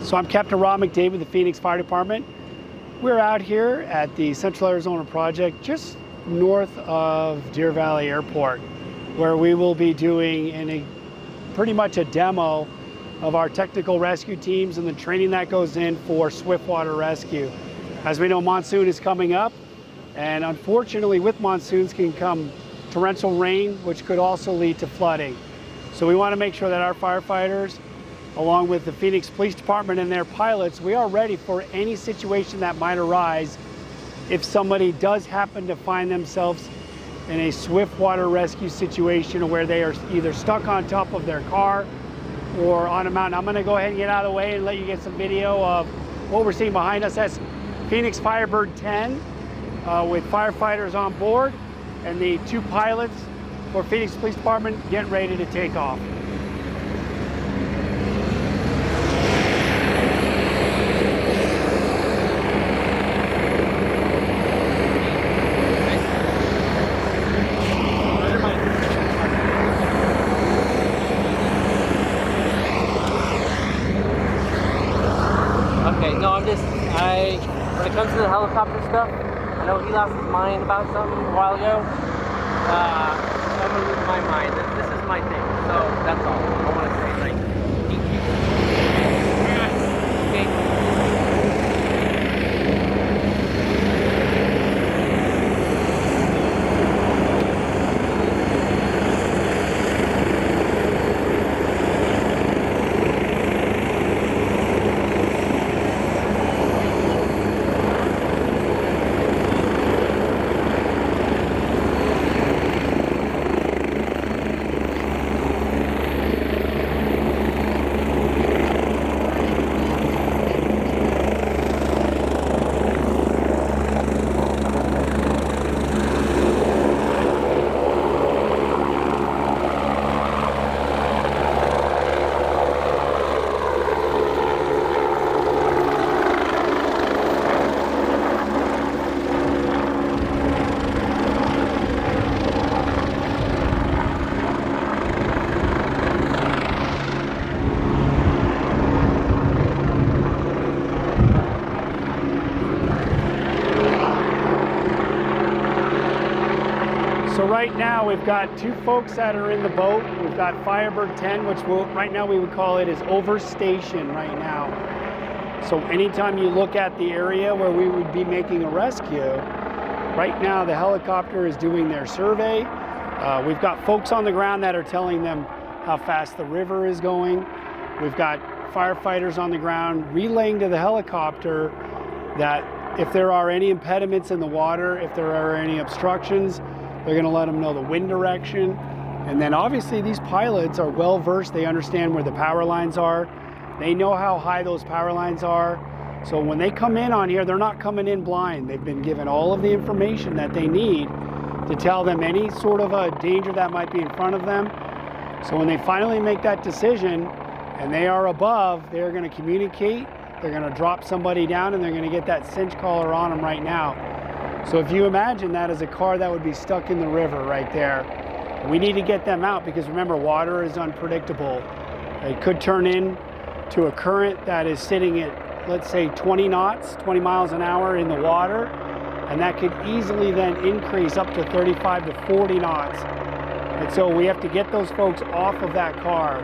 So I'm Captain Rob McDade with the Phoenix Fire Department. We're out here at the Central Arizona Project, just north of Deer Valley Airport, where we will be doing pretty much a demo of our technical rescue teams and the training that goes in for swift water rescue. As we know, monsoon is coming up, and unfortunately with monsoons can come torrential rain, which could also lead to flooding. So we want to make sure that our firefighters, along with the Phoenix Police Department and their pilots, we are ready for any situation that might arise if somebody does happen to find themselves in a swift water rescue situation where they are either stuck on top of their car or on a mountain. I'm going to go ahead and get out of the way and let you get some video of what we're seeing behind us. That's Phoenix Firebird 10 with firefighters on board and the 2 pilots for Phoenix Police Department getting ready to take off. Okay, no, when it comes to the helicopter stuff, I know he lost his mind about something a while ago. I'm gonna lose my mind. This is my thing, so that's all I want to say. Like, okay. So right now we've got 2 folks that are in the boat. We've got Firebird 10, which right now we would call it is over station right now. So anytime you look at the area where we would be making a rescue, right now the helicopter is doing their survey. We've got folks on the ground that are telling them how fast the river is going. We've got firefighters on the ground relaying to the helicopter that if there are any impediments in the water, if there are any obstructions, they're going to let them know the wind direction. And then obviously these pilots are well versed. They understand where the power lines are. They know how high those power lines are. So when they come in on here, they're not coming in blind. They've been given all of the information that they need to tell them any sort of a danger that might be in front of them. So when they finally make that decision and they are above, they're going to communicate. They're going to drop somebody down and they're going to get that cinch collar on them right now. So if you imagine that as a car that would be stuck in the river right there, we need to get them out because remember, water is unpredictable. It could turn into a current that is sitting at, let's say, 20 knots, 20 miles an hour in the water, and that could easily then increase up to 35 to 40 knots. And so we have to get those folks off of that car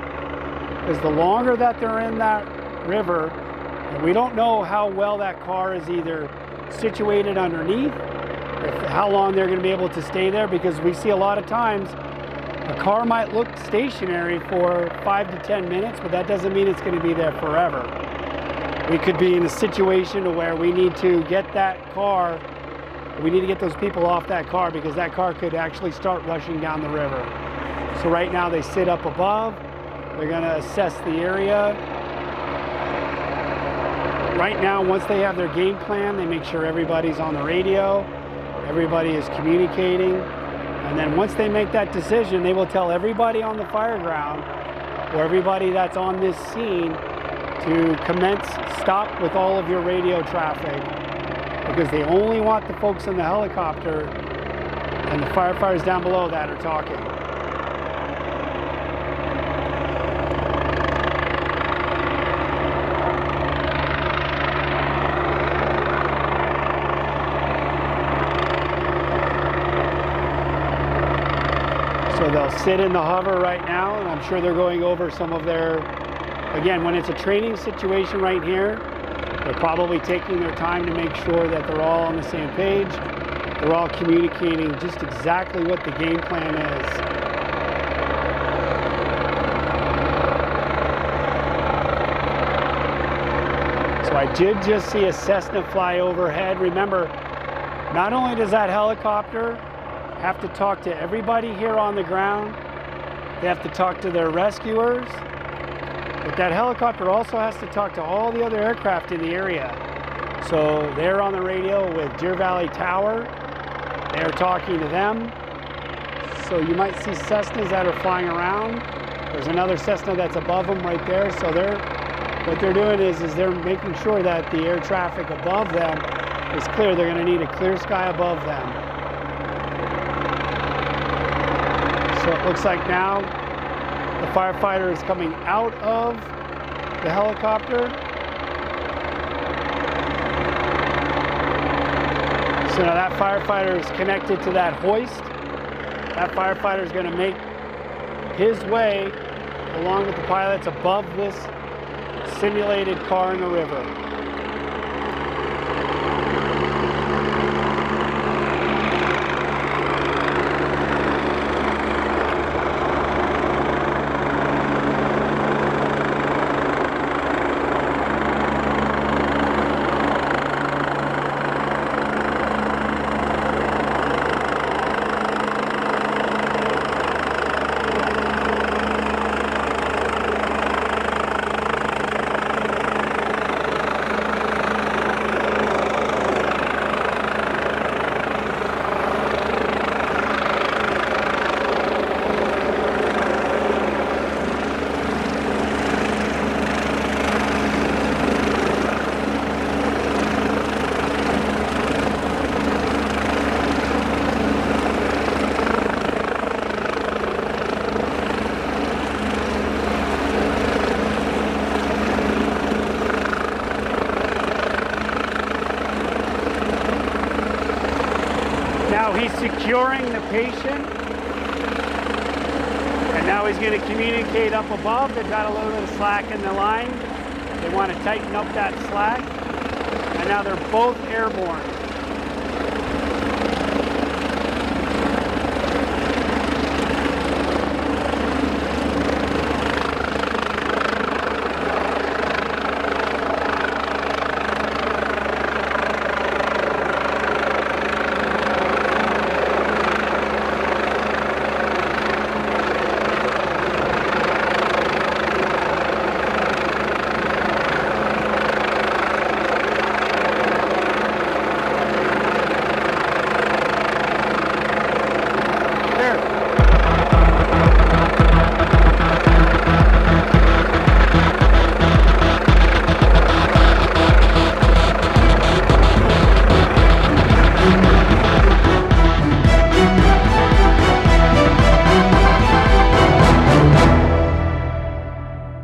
because the longer that they're in that river, and we don't know how well that car is either situated underneath, how long they're going to be able to stay there, because we see a lot of times a car might look stationary for 5 to 10 minutes, but that doesn't mean it's going to be there forever. We could be in a situation where we need to get that car, we need to get those people off that car because that car could actually start rushing down the river. So right now they sit up above, they're going to assess the area. Right now, once they have their game plan, they make sure everybody's on the radio, everybody is communicating, and then once they make that decision, they will tell everybody on the fire ground or everybody that's on this scene to commence stop with all of your radio traffic because they only want the folks in the helicopter and the firefighters down below that are talking. So they'll sit in the hover right now, and I'm sure they're going over some of their, again, when it's a training situation right here, they're probably taking their time to make sure that they're all on the same page. They're all communicating just exactly what the game plan is. So I did just see a Cessna fly overhead. Remember, not only does that helicopter have to talk to everybody here on the ground, they have to talk to their rescuers, but that helicopter also has to talk to all the other aircraft in the area. So they're on the radio with Deer Valley Tower. They're talking to them. So you might see Cessnas that are flying around. There's another Cessna that's above them right there. So what they're doing is they're making sure that the air traffic above them is clear. They're going to need a clear sky above them. So it looks like now the firefighter is coming out of the helicopter. So now that firefighter is connected to that hoist. That firefighter is going to make his way along with the pilots above this simulated car in the river. Now he's securing the patient, and now he's going to communicate up above. They've got a little bit of slack in the line. They want to tighten up that slack, and now they're both airborne.